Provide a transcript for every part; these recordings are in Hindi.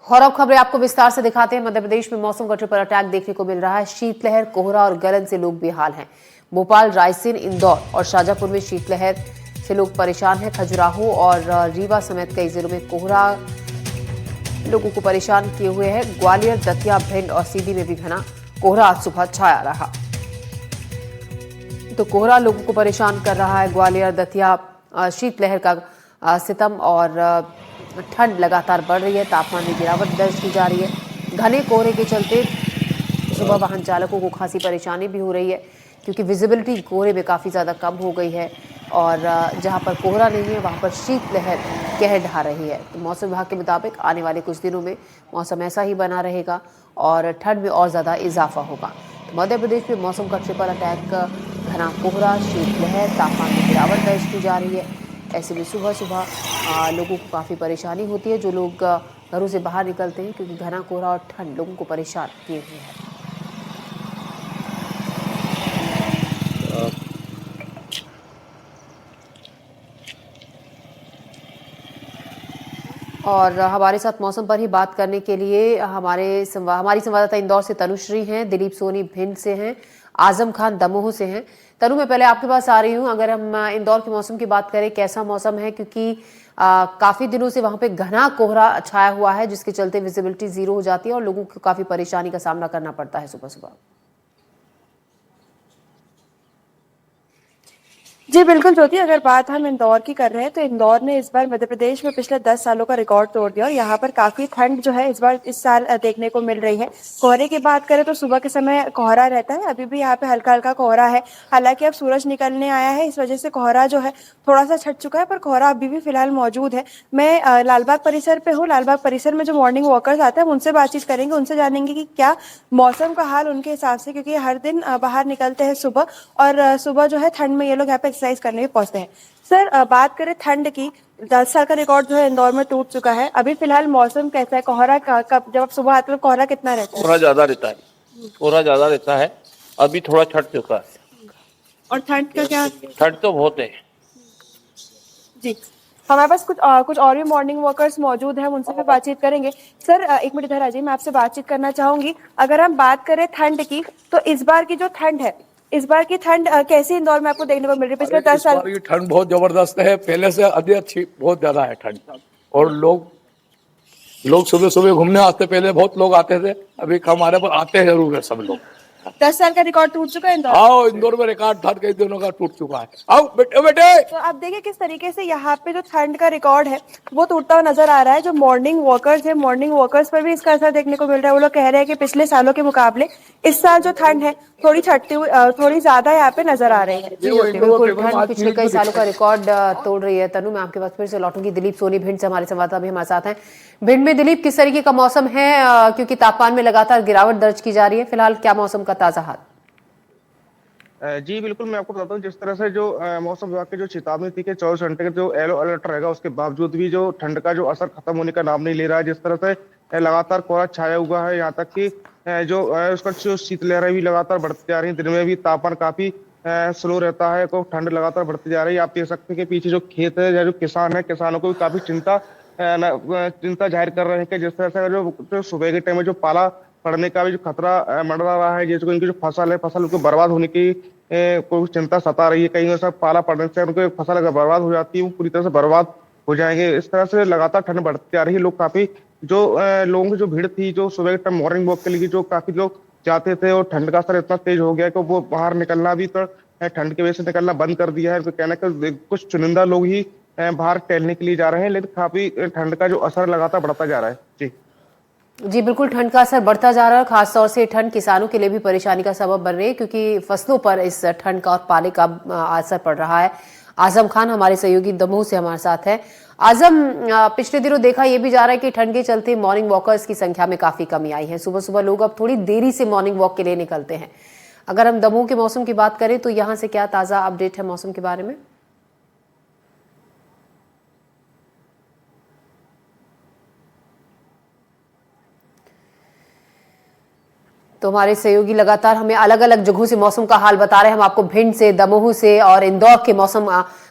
और अब खबरें आपको विस्तार से दिखाते हैं। मध्य प्रदेश में मौसम का ट्रिपल अटैक देखने को मिल रहा है। शीतलहर, कोहरा और गलन से लोग बेहाल हैं। भोपाल, रायसेन, इंदौर और शाजापुर में शीतलहर से लोग परेशान हैं। खजुराहो और रीवा समेत कई जिलों में कोहरा लोगों को परेशान किए हुए हैं। ग्वालियर, दतिया, भिंड और सीधी में भी घना कोहरा आज सुबह छाया रहा। तो कोहरा लोगों को परेशान कर रहा है। ग्वालियर, दतिया, शीतलहर का सितम और ठंड लगातार बढ़ रही है। तापमान में गिरावट दर्ज की जा रही है। घने कोहरे के चलते सुबह वाहन चालकों को खासी परेशानी भी हो रही है, क्योंकि विजिबिलिटी कोहरे में काफ़ी ज़्यादा कम हो गई है और जहां पर कोहरा नहीं है वहां पर शीतलहर कहर ढा रही है। तो मौसम विभाग के मुताबिक आने वाले कुछ दिनों में मौसम ऐसा ही बना रहेगा और ठंड में और ज़्यादा इजाफा होगा। तो मध्य प्रदेश में मौसम का ट्रिपल अटैक, घना कोहरा, शीतलहर, तापमान में गिरावट दर्ज की जा रही है। ऐसे में सुबह सुबह लोगों को काफ़ी परेशानी होती है, जो लोग घरों से बाहर निकलते हैं, क्योंकि घना कोहरा और ठंड लोगों को परेशान किए हुए हैं। और हमारे साथ मौसम पर ही बात करने के लिए हमारी संवाददाता इंदौर से तनुश्री हैं, दिलीप सोनी भिंड से हैं, आजम खान दमोह से हैं। तनु, मैं पहले आपके पास आ रही हूं। अगर हम इंदौर के मौसम की बात करें, कैसा मौसम है? क्योंकि काफी दिनों से वहां पे घना कोहरा छाया हुआ है, जिसके चलते विजिबिलिटी जीरो हो जाती है और लोगों को काफी परेशानी का सामना करना पड़ता है सुबह सुबह। जी बिल्कुल ज्योति, अगर बात हम इंदौर की कर रहे हैं तो इंदौर ने इस बार मध्य प्रदेश में पिछले 10 सालों का रिकॉर्ड तोड़ दिया और यहाँ पर काफी ठंड जो है इस साल देखने को मिल रही है। कोहरे की बात करें तो सुबह के समय कोहरा रहता है, अभी भी यहाँ पे हल्का हल्का कोहरा है। हालांकि अब सूरज निकलने आया है, इस वजह से कोहरा जो है थोड़ा सा छट चुका है, पर कोहरा अभी भी फिलहाल मौजूद है। मैं लालबाग परिसर पे हूँ। लालबाग परिसर में जो मॉर्निंग वॉकर्स आते हैं उनसे बातचीत करेंगे, उनसे जानेंगे कि क्या मौसम का हाल उनके हिसाब से, क्योंकि हर दिन बाहर निकलते हैं सुबह और सुबह जो है ठंड में ये लोग यहाँ पे एक्सरसाइज करने भी पहुंचते हैं। सर, बात करें ठंड की, 10 साल का रिकॉर्ड जो है इंदौर में टूट चुका है। अभी फिलहाल मौसम कैसा है? कोहरा कब जब आप सुबह आते हो कोहरा कितना रहता है? कोहरा ज्यादा रहता है। कोहरा ज्यादा रहता है, अभी थोड़ा छट चुका है। और ठंड का क्या? ठंड तो बहुत है जी, हमारे पास कुछ और भी मॉर्निंग वॉकर्स मौजूद हैं, हम उनसे भी बातचीत करेंगे। सर, एक मिनट इधर आ जाइए, मैं आपसे बातचीत करना चाहूंगी। अगर हम बात करें ठंड की, तो इस बार की जो ठंड है, इस बार की ठंड कैसी इंदौर में आपको देखने को मिल रही है? पिछले 10 साल की ठंड बहुत जबरदस्त है, पहले से अधिक अच्छी, बहुत ज्यादा है ठंड। और लोग सुबह सुबह घूमने आते, पहले बहुत लोग आते थे, अभी कम आ रहे, पर आते हैं जरूर है सब लोग। 10 साल का रिकॉर्ड टूट चुका है इंदौर। आओ, इंदौर में रिकॉर्ड ठंड कई दिनों का टूट चुका है। आओ बेटे बेटे। तो आप देखिए किस तरीके से यहाँ पे जो ठंड का रिकॉर्ड है वो टूटता हुआ नजर आ रहा है। जो मॉर्निंग वॉकर्स है, मॉर्निंग वॉकर्स पर भी इसका असर देखने को मिल रहा है। वो लोग कह रहे हैं कि पिछले सालों के मुकाबले इस साल जो ठंड है थोड़ी छटती हुई, थोड़ी ज्यादा यहाँ पे नजर आ रही है। बिल्कुल, ठंड पिछले कई सालों का रिकॉर्ड तोड़ रही है। तनु, मैं आपके पास फिर से लौटूंगी। दिलीप सोनी भिंड से हमारे संवाददाता भी हमारे साथ हैं। भिंड में दिलीप, किस तरीके का मौसम है? क्योंकि तापमान में लगातार गिरावट दर्ज की जा रही है, फिलहाल क्या मौसम का ताजा हाल? जी बिल्कुल, मैं आपको बताता हूँ। जिस तरह से जो मौसम विभाग की जो चेतावनी थी कि 24 घंटे का जो येलो अलर्ट रहेगा, उसके बावजूद भी जो ठंड का जो असर खत्म होने का नाम नहीं ले रहा है। जिस तरह से लगातार कोहरा छाया हुआ है, यहाँ तक कि जो उसका जो शीतलहरें भी लगातार बढ़ती जा रही है। दिन में भी तापमान काफी स्लो रहता है, तो ठंड लगातार बढ़ती जा रही है। आप देख सकते हैं कि पीछे जो खेत है या जो किसान है, किसानों को भी काफी चिंता जाहिर कर रहे हैं कि जिस तरह से जो सुबह के टाइम में जो पाला पड़ने का भी जो खतरा मंडरा रहा है, जिसको इनकी जो फसल है, फसल उनको बर्बाद होने की कोई चिंता सता रही है। कहीं ऐसा पाला पड़ने से उनको फसल अगर बर्बाद हो जाती है, वो पूरी तरह से बर्बाद हो जाएंगे। इस तरह से लगातार ठंड बढ़ती आ रही है। लोग काफी जो लोगों की जो भीड़ थी, जो सुबह के टाइम मॉर्निंग वॉक के लिए जो काफी लोग जाते थे, और ठंड का असर इतना तेज हो गया कि वो बाहर निकलना भी तो ठंड की वजह से निकलना बंद कर दिया है। उनका कहना है कि कुछ चुनिंदा लोग ही बाहर टहलने के लिए जा रहे हैं, लेकिन काफी ठंड का जो असर लगातार बढ़ता जा रहा है। जी बिल्कुल, ठंड का असर बढ़ता जा रहा है। खासतौर से ठंड किसानों के लिए भी परेशानी का सबब बन रही है, क्योंकि फसलों पर इस ठंड का और पाले का असर पड़ रहा है। आजम खान हमारे सहयोगी दमोह से हमारे साथ है। आजम, पिछले दिनों देखा यह भी जा रहा है कि ठंड के चलते मॉर्निंग वॉकर्स की संख्या में काफी कमी आई है। सुबह सुबह लोग अब थोड़ी देरी से मॉर्निंग वॉक के लिए निकलते हैं। अगर हम दमोह के मौसम की बात करें तो यहाँ से क्या ताजा अपडेट है मौसम के बारे में? तो हमारे सहयोगी लगातार हमें अलग अलग जगहों से मौसम का हाल बता रहे हैं। हम आपको भिंड से, दमोह से और इंदौर के मौसम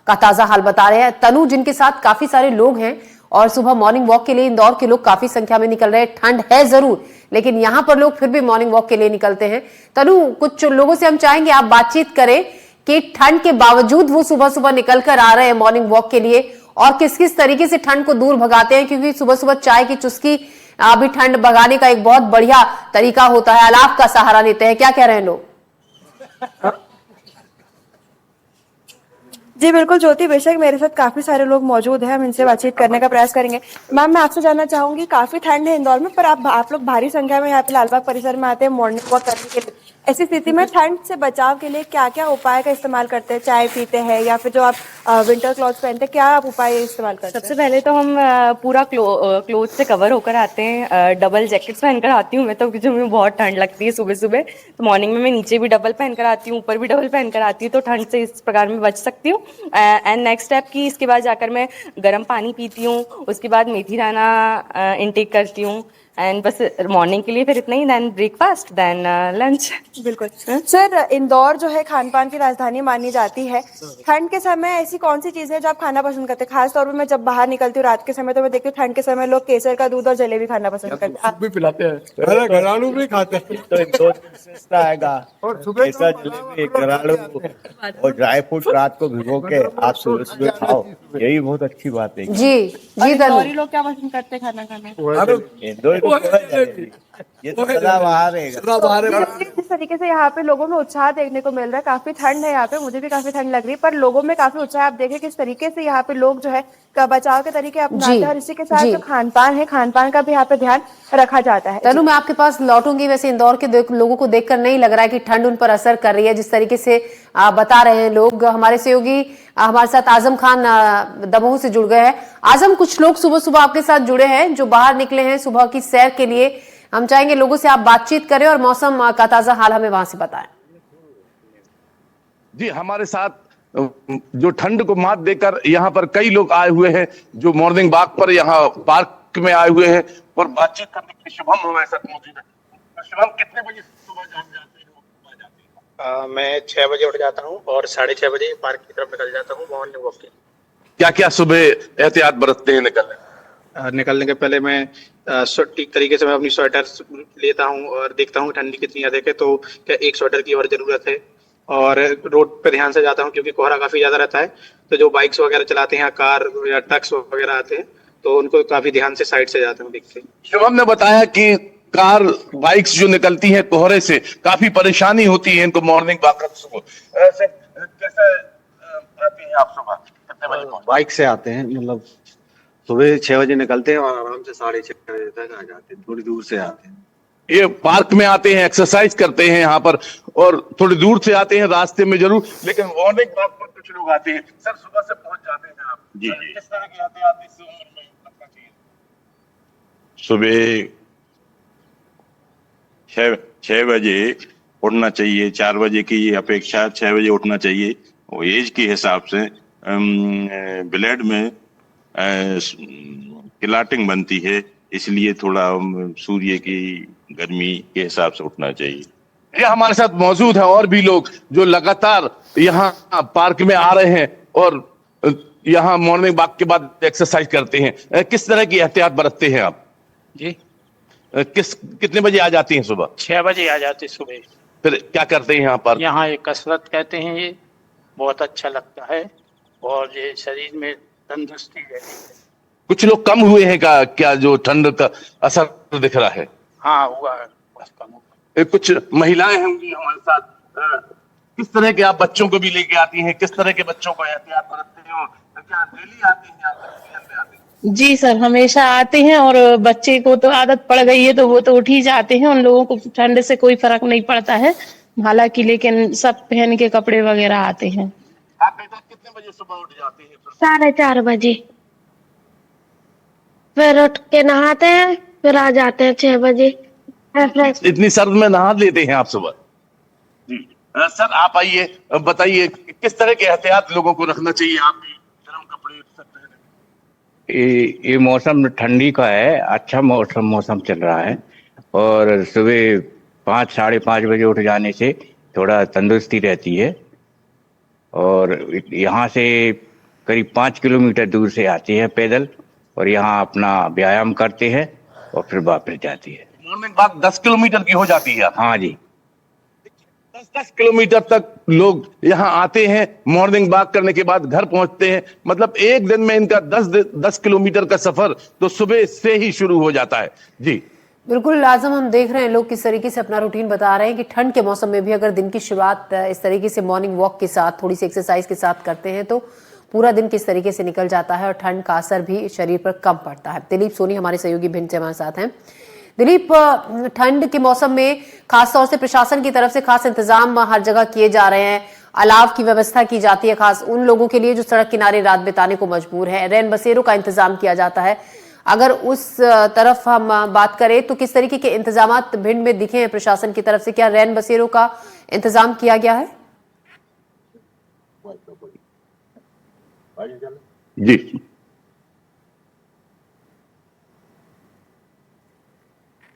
का ताजा हाल बता रहे हैं। तनु, जिनके साथ काफी सारे लोग हैं, और सुबह मॉर्निंग वॉक के लिए इंदौर के लोग काफी संख्या में निकल रहे हैं। ठंड है जरूर, लेकिन यहाँ पर लोग फिर भी मॉर्निंग वॉक के लिए निकलते हैं। तनु, कुछ लोगों से हम चाहेंगे आप बातचीत करें कि ठंड के बावजूद वो सुबह सुबह निकल कर आ रहे हैं मॉर्निंग वॉक के लिए, और किस किस तरीके से ठंड को दूर भगाते हैं, क्योंकि सुबह सुबह चाय की चुस्की अभी ठंड भगाने का एक बहुत बढ़िया तरीका होता है, अलाव का सहारा लेते हैं। क्या कह रहे हैं लोग? जी बिल्कुल ज्योति, बेशक मेरे साथ काफी सारे लोग मौजूद हैं, हम इनसे बातचीत करने का प्रयास करेंगे। मैम, मैं आपसे जानना चाहूंगी, काफी ठंड है इंदौर में, पर आप लोग भारी संख्या में यहाँ पे लालबाग परिसर में आते हैं मॉर्निंग वॉक करने के लिए। ऐसी स्थिति में ठंड से बचाव के लिए क्या क्या उपाय का इस्तेमाल करते हैं? चाय पीते हैं या फिर जो आप विंटर क्लॉथ्स पहनते हैं, क्या आप उपाय इस्तेमाल करते हैं? सबसे पहले तो हम पूरा क्लोथ से कवर होकर आते हैं। डबल जैकेट्स पहनकर आती हूँ मैं तो, क्योंकि मुझे बहुत ठंड लगती है सुबह सुबह। तो मॉर्निंग में मैं नीचे भी डबल पहनकर आती हूँ, ऊपर भी डबल पहनकर आती हूँ, तो ठंड से इस प्रकार में बच सकती हूँ। एंड नेक्स्ट स्टेप की, इसके बाद जाकर मैं गर्म पानी पीती हूँ, उसके बाद मेथी दाना इनटेक करती हूँ, एंड बस मॉर्निंग के लिए फिर इतना ही, देन ब्रेकफास्ट, देन लंच। बिल्कुल सर, इंदौर जो है खान पान की राजधानी मानी जाती है। ठंड के समय ऐसी कौन सी चीजें जो आप खाना पसंद करते हैं? खास तौर पर मैं जब बाहर निकलती हूँ रात के समय, तो मैं देखती हूँ ठंड के समय लोग केसर का दूध और जलेबी खाना पसंद करते हैं। भी पिलाते हैं। अरे घरालू भी खाते हैं तो इंदौर की विशेषता आएगा। केसर, जलेबी, घरालू और ड्राई फ्रूट रात को भिगो के आप सुबह सुबह खाओ, यही बहुत अच्छी बात है। जी जी तनु, इंदौरी लोग क्या पसंद करते हैं खाना खाने? इंदौर को पूरा जलेबी, ये तो सदाबहार है। जिस तरीके से यहाँ पे लोगों में उत्साह देखने को मिल रहा है, काफी ठंड है यहाँ पे, मुझे भी काफी ठंड लग रही है, पर लोगों में काफी उत्साह, आप देखें किस तरीके से यहाँ पे लोग जो है का बचाव के तरीके अपनाते हैं, और इसी के साथ जी। जो खान पान है, खान पान का भी यहाँ पे ध्यान रखा जाता है। तनु, मैं आपके पास लौटूंगी। वैसे इंदौर के लोगों को देखकर नहीं लग रहा है कि ठंड उन पर असर कर रही है, जिस तरीके से बता रहे हैं लोग। हमारे सहयोगी हमारे साथ आजम खान दमोह से जुड़ गए हैं। आजम, कुछ लोग सुबह सुबह आपके साथ जुड़े हैं जो बाहर निकले हैं सुबह की सैर के लिए। हम चाहेंगे लोगों से आप बातचीत करें और मौसम का ताजा हाल हमें वहां से बताएं। जी, हमारे साथ जो ठंड को मात देकर यहाँ पर कई लोग आए हुए हैं, जो मॉर्निंग वॉक पर यहाँ पार्क में आए हुए हैं, और बातचीत करने के लिए शुभम हमारे साथ मौजूद है। शुभम, कितने बजे सुबह जाते हैं? मैं 6 बजे उठ जाता हूँ और 6:30 बजे पार्क की तरफ निकल जाता हूँ मॉर्निंग वॉक के। क्या क्या सुबह एहतियात बरतते हैं निकलने के पहले मैं ठीक तरीके से मैं अपनी स्वेटर लेता हूँ और देखता हूँ ठंडी कितनी अधिक है, तो क्या एक स्वेटर की और जरूरत है। और रोड पे ध्यान से जाता हूँ क्योंकि कोहरा काफी ज्यादा रहता है, तो जो बाइक्स वगैरह चलाते हैं, कार या ट्रक्स वगैरह आते हैं, तो उनको काफी ध्यान से साइड से जाता हूँ देखते हैं। शुभम ने बताया कि कार बाइक्स जो निकलती हैं कोहरे से, काफी परेशानी होती है इनको मॉर्निंग वॉक करते सुबह। ऐसे कैसे आती हैं आप सुबह, कितने बजे? बाइक से आते हैं, मतलब सुबह 6 बजे निकलते हैं और आराम से 6:30 बजे तक आ जाते हैं। थोड़ी दूर से आते हैं, ये पार्क में आते हैं, एक्सरसाइज करते हैं यहाँ पर, और थोड़ी दूर से आते हैं रास्ते में जरूर, लेकिन मॉर्निंग वॉक पर कुछ लोग आते हैं। सर, सुबह से पहुंच जाते हैं आप जी, किस तरह की एहतियात इस उम्र में रखना चाहिए? सुबह 6 बजे उठना चाहिए। 4 बजे की अपेक्षा 6 बजे उठना चाहिए। वो एज के हिसाब से ब्लड में क्लाटिंग बनती है, इसलिए थोड़ा सूर्य की गर्मी के हिसाब से उठना चाहिए। ये हमारे साथ मौजूद है और भी लोग जो लगातार यहाँ पार्क में आ रहे हैं और यहाँ मॉर्निंग वॉक के बाद एक्सरसाइज करते हैं। किस तरह की एहतियात बरतते हैं आप जी, कितने बजे आ जाती हैं सुबह? 6 बजे आ जाते सुबह। फिर क्या करते हैं यहाँ पर? यहाँ एक कसरत कहते हैं, ये बहुत अच्छा लगता है और ये शरीर में तंदुरुस्ती रहती है। कुछ लोग कम हुए हैं क्या जो ठंड का असर दिख रहा है? हाँ, हुआ है, बहुत कम हुआ। कुछ महिलाएं होंगी हमारे साथ। किस तरह के आप बच्चों को भी लेके आती हैं? किस तरह के बच्चों को एहतियात बरतते हैं? क्या डेली आते हैं आप में आते हैं? जी सर, हमेशा आते हैं, और बच्चे को तो आदत पड़ गई है तो वो तो उठ ही जाते हैं। उन लोगों को ठंड से कोई फर्क नहीं पड़ता है हालांकि, लेकिन सब पहन के कपड़े वगैरह आते हैं। आप बेटा कितने बजे सुबह उठ जाते हैं? 4:30 बजे। फिर उठ के नहाते हैं, फिर आ जाते हैं 6 बजे। इतनी सर्द में नहा लेते हैं आप सुबह? जी सर, आप आइए, बताइए किस तरह के एहतियात लोगों को रखना चाहिए? आप भी गर्म कपड़े ये मौसम ठंडी का है, अच्छा मौसम चल रहा है, और सुबह 5 साढ़े 5 बजे उठ जाने से थोड़ा तंदुरुस्ती रहती है। और यहाँ से करीब 5 किलोमीटर दूर से आते हैं पैदल, और यहाँ अपना व्यायाम करते हैं और फिर वापस जाती है। मॉर्निंग वॉक 10 किलोमीटर की हो जाती है। हाँ जी, 10 किलोमीटर तक लोग यहाँ आते हैं, मॉर्निंग वॉक करने के बाद घर पहुंचते हैं। मतलब एक दिन में इनका 10 किलोमीटर का सफर तो सुबह से ही शुरू हो जाता है। जी बिल्कुल आजम, हम देख रहे हैं लोग किस तरीके से अपना रूटीन बता रहे हैं कि ठंड के मौसम में भी अगर दिन की शुरुआत इस तरीके से मॉर्निंग वॉक के साथ, थोड़ी सी एक्सरसाइज के साथ करते हैं तो पूरा दिन किस तरीके से निकल जाता है और ठंड का असर भी शरीर पर कम पड़ता है। दिलीप सोनी हमारे सहयोगी भिंड से हमारे साथ हैं। दिलीप, ठंड के मौसम में खासतौर से प्रशासन की तरफ से खास इंतजाम हर जगह किए जा रहे हैं, अलाव की व्यवस्था की जाती है खास उन लोगों के लिए जो सड़क किनारे रात बिताने को मजबूर है, रैन बसेरों का इंतजाम किया जाता है। अगर उस तरफ हम बात करें तो किस तरीके के इंतजामात भिंड में दिखे हैं प्रशासन की तरफ से? क्या रैन बसेरों का इंतजाम किया गया है? जी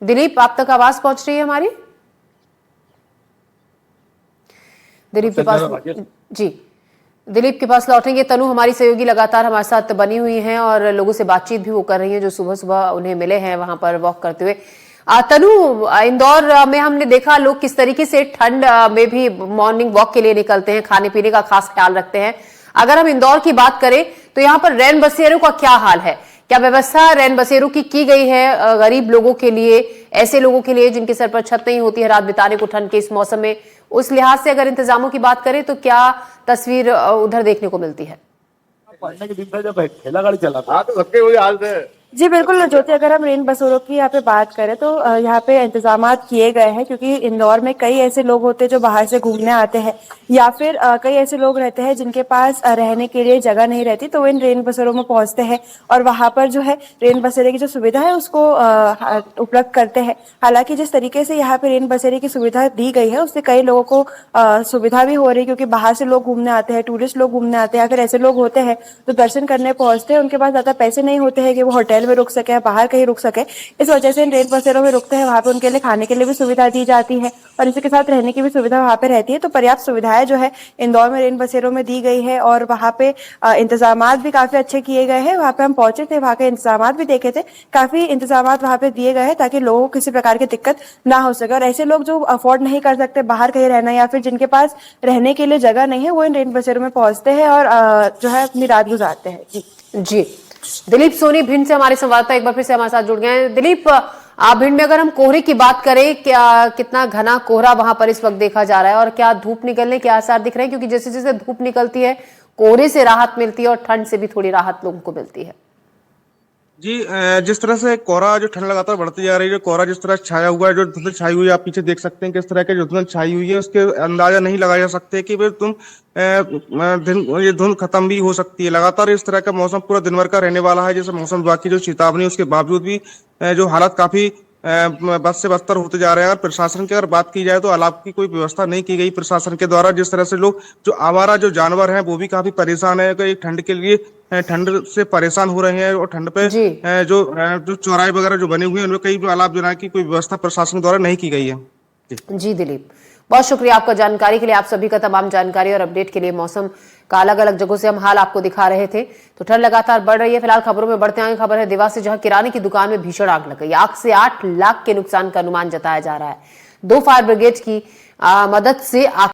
दिलीप, आप तक आवाज पहुंच रही है हमारी? दिलीप के पास, जी दिलीप के पास लौटेंगे। तनु हमारी सहयोगी लगातार हमारे साथ बनी हुई हैं और लोगों से बातचीत भी वो कर रही हैं जो सुबह सुबह उन्हें मिले हैं वहां पर वॉक करते हुए। तनु, इंदौर में हमने देखा लोग किस तरीके से ठंड में भी मॉर्निंग वॉक के लिए निकलते हैं, खाने पीने का खास ख्याल रखते हैं। अगर हम इंदौर की बात करें तो यहाँ पर रैन बसेरों का क्या हाल है? क्या व्यवस्था रैन बसेरों की गई है गरीब लोगों के लिए, ऐसे लोगों के लिए जिनके सर पर छत नहीं होती है रात बिताने को ठंड के इस मौसम में? उस लिहाज से अगर इंतजामों की बात करें तो क्या तस्वीर उधर देखने को मिलती है? पढ़ने के दिन था जब ठेला गाड़ी चला था तो सबके वही हाल थे। जी बिल्कुल ज्योति, अगर हम रेन बसेरों की यहाँ पे बात करें तो यहाँ पे इंतजामात किए गए हैं, क्योंकि इंदौर में कई ऐसे लोग होते हैं जो बाहर से घूमने आते हैं या फिर कई ऐसे लोग रहते हैं जिनके पास रहने के लिए जगह नहीं रहती, तो वो इन रेन बसेरों में पहुंचते हैं और वहां पर जो है रेन बसेरे की जो सुविधा है उसको उपलब्ध करते हैं। हालांकि जिस तरीके से यहाँ पे रेन बसेरे की सुविधा दी गई है उससे कई लोगों को सुविधा भी हो रही है, क्योंकि बाहर से लोग घूमने आते हैं, टूरिस्ट लोग घूमने आते हैं या फिर ऐसे लोग होते हैं जो दर्शन करने पहुंचते हैं, उनके पास ज्यादा पैसे नहीं होते हैं कि वो होटल में रुक सके, बाहर कहीं रुक सके। इस वजह से इन रेन बसेरों में रुकते हैं, वहां पे उनके लिए खाने के लिए भी सुविधा दी जाती है और इसी के साथ रहने की भी सुविधा वहां पे रहती है। तो पर्याप्त सुविधाएं जो है इंदौर में रेन बसेरों में दी गई है और वहां पे इंतजामात भी काफी अच्छे किए गए हैं। वहां पे हम पहुंचे थे, वहां के इंतजामात भी देखे थे, काफी इंतजामात वहां पे दिए गए हैं ताकि लोगों को किसी प्रकार की दिक्कत ना हो सके। और ऐसे लोग जो अफोर्ड नहीं कर सकते बाहर कहीं रहना या फिर जिनके पास रहने के लिए जगह नहीं है, वो इन रेन बसेरों में पहुंचते हैं और जो है अपनी रात गुजारते हैं। जी दिलीप सोनी भिंड से हमारे संवाददाता एक बार फिर से हमारे साथ जुड़ गए हैं। दिलीप, भिंड में अगर हम कोहरे की बात करें, क्या कितना घना कोहरा वहां पर इस वक्त देखा जा रहा है और क्या धूप निकलने के आसार दिख रहे हैं? क्योंकि जैसे जैसे धूप निकलती है कोहरे से राहत मिलती है और ठंड से भी थोड़ी राहत लोगों को मिलती है। जी, जिस तरह से कोहरा जो ठंड लगातार बढ़ती जा रही है, जो कोहरा जिस तरह छाया हुआ है, जो धुंध छाई हुई है, आप पीछे देख सकते हैं किस तरह के जो धुंध छाई हुई है, उसके अंदाजा नहीं लगाया जा सकते कि फिर ये धुंध खत्म भी हो सकती है। लगातार इस तरह का मौसम पूरा दिन भर का रहने वाला है। जैसे मौसम विभाग की जो चेतावनी, उसके बावजूद भी जो हालात काफी बद से बदतर होते जा रहे हैं। और प्रशासन की अगर बात की जाए तो अलाव की कोई व्यवस्था नहीं की गई प्रशासन के द्वारा। जिस तरह से लोग जो आवारा जो जानवर हैं वो भी काफी परेशान है, कि ठंड के लिए ठंड से परेशान हो रहे हैं और ठंड पे जो चौराहे वगैरह जो बने हुए हैं उनमें कई अलाव जलाने की कोई व्यवस्था प्रशासन द्वारा नहीं की गई है। जी दिलीप, बहुत शुक्रिया आपका जानकारी के लिए। आप सभी का तमाम जानकारी और अपडेट के लिए मौसम का अलग अलग जगहों से हम हाल आपको दिखा रहे थे। तो ठंड लगातार बढ़ रही है। फिलहाल खबरों में बढ़ते आगे खबर है देवास से, जहां किराने की दुकान में भीषण आग लग गई। आग से 8 लाख के नुकसान का अनुमान जताया जा रहा है। 2 फायर ब्रिगेड की मदद से आग